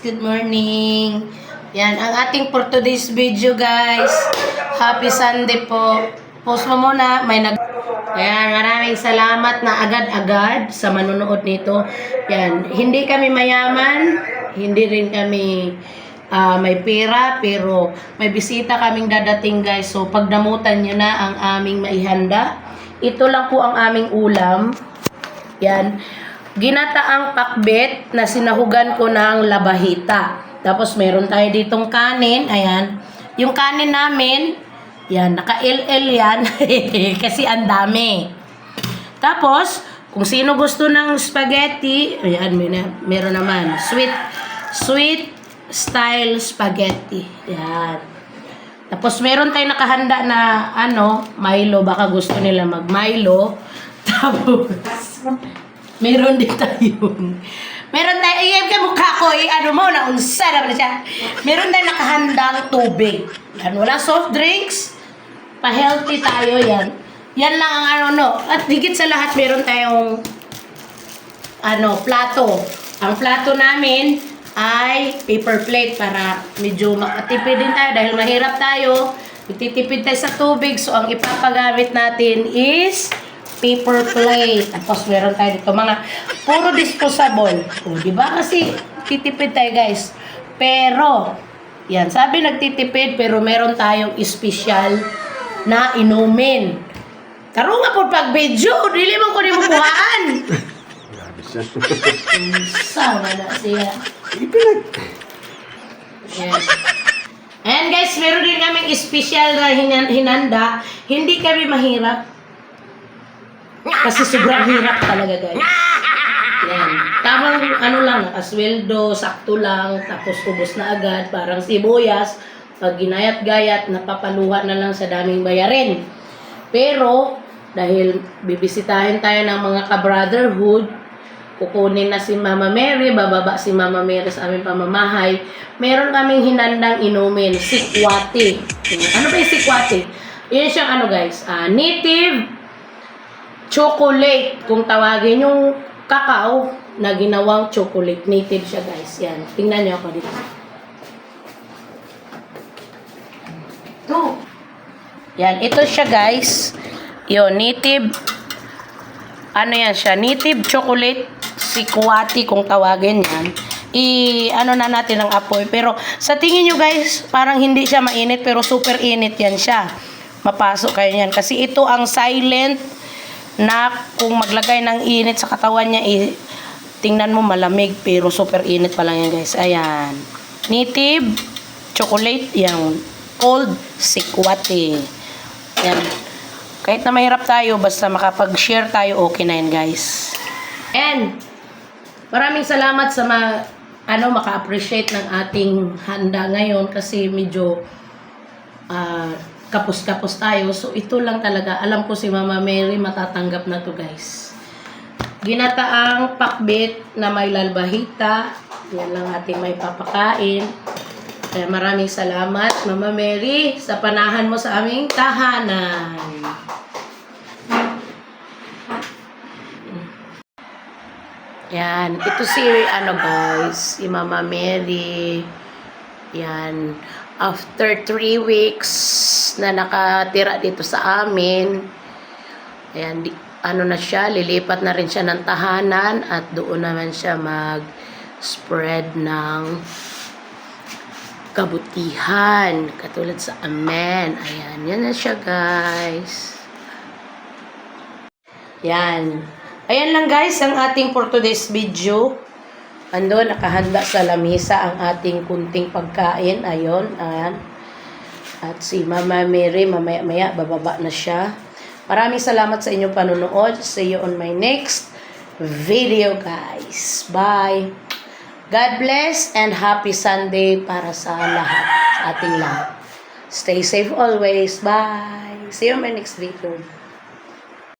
Good morning. Yan, ang ating for today's video, guys. Happy Sunday po. Post mo muna. Ayan, maraming salamat na agad-agad sa manunood nito. Yan, hindi kami mayaman. Hindi rin kami may pera, pero may bisita kaming dadating, guys. So, pagdamutan nyo na ang aming maihanda. Ito lang po ang aming ulam. Yan. Ginataang pakbet na sinahugan ko ng labahita. Tapos meron tayo ditong kanin. Ayan. Yung kanin namin, yan, naka-LL yan. Kasi ang dami. Tapos, kung sino gusto ng spaghetti, ayan, meron naman. Sweet style spaghetti. Yan. Tapos meron tayong nakahanda na, Milo. Baka gusto nila mag-Milo. Tapos, meron din tayong, iyan ka mukha ko, naunsa naman siya. Meron tayong nakahandang tubig. Yan, wala soft drinks. Pa-healthy tayo, yan. Yan lang ang At higit sa lahat, meron tayong, plato. Ang plato namin ay paper plate para medyo makatipid din tayo dahil mahirap tayo. Magtitipid tayo sa tubig. So, ang ipapagamit natin is paper plate. Tapos meron tayo dito mga puro disposable. O, diba? Kasi titipid tayo, guys. Pero, yan. Sabi nagtitipid, pero meron tayong special na inumin. Karo nga po pag video, dili man ko ni bubuhaan. Sama na siya. Yan. And guys, meron din kaming special na hinanda. Hindi kami mahirap. Kasi sobrang hirap talaga, guys. Yan. Tamang lang, nakasweldo, sakto lang, tapos ubos na agad, parang sibuyas. Pag ginayat-gayat, napapaluha na lang sa daming bayarin. Pero, dahil bibisitahin tayo ng mga ka-brotherhood, kukunin na si Mama Mary, bababa si Mama Mary sa aming pamamahay, meron kaming hinandang inumin, sikwati. Ano ba yung sikwati? Yun siyang guys, native chocolate, kung tawagin yung kakao na ginawang chocolate. Native siya, guys. Yan. Tingnan nyo ako dito. Ito. Yan. Ito siya, guys. Yun. Native. Yan siya? Native chocolate sikwati, kung tawagin yan. Na natin ang apoy. Pero, sa tingin nyo, guys, parang hindi siya mainit, pero super init yan siya. Mapasok kayo yan. Kasi ito ang silent na kung maglagay ng init sa katawan niya, tingnan mo malamig, pero super init pa lang yan, guys. Ayan. Native chocolate, yan. Cold sikwati. Yan. Kahit na mahirap tayo, basta makapag-share tayo, okay na yan, guys. And, maraming salamat sa maka-appreciate ng ating handa ngayon kasi medyo kapos-kapos tayo. So, ito lang talaga. Alam ko si Mama Mary matatanggap na to, guys. Ginataang pakbit na may lalbahita. Yan lang ating may papakain. Kaya maraming salamat, Mama Mary, sa panahan mo sa aming tahanan. Yan. Ito si, guys, si Mama Mary. Yan. After 3 weeks na nakatira dito sa amin, ayan, na siya, lilipat na rin siya ng tahanan at doon naman siya mag-spread ng kabutihan, katulad sa amen. Ayan, yan na siya, guys. Yan. Ayan lang, guys, ang ating for today's video. Ando, nakahanda sa lamisa ang ating kunting pagkain. Ayon, ayan. At si Mama Mary, mamaya-maya, bababa na siya. Maraming salamat sa inyong panonood. See you on my next video, guys. Bye. God bless and happy Sunday para sa lahat, sa ating lahat. Stay safe always. Bye. See you on my next video.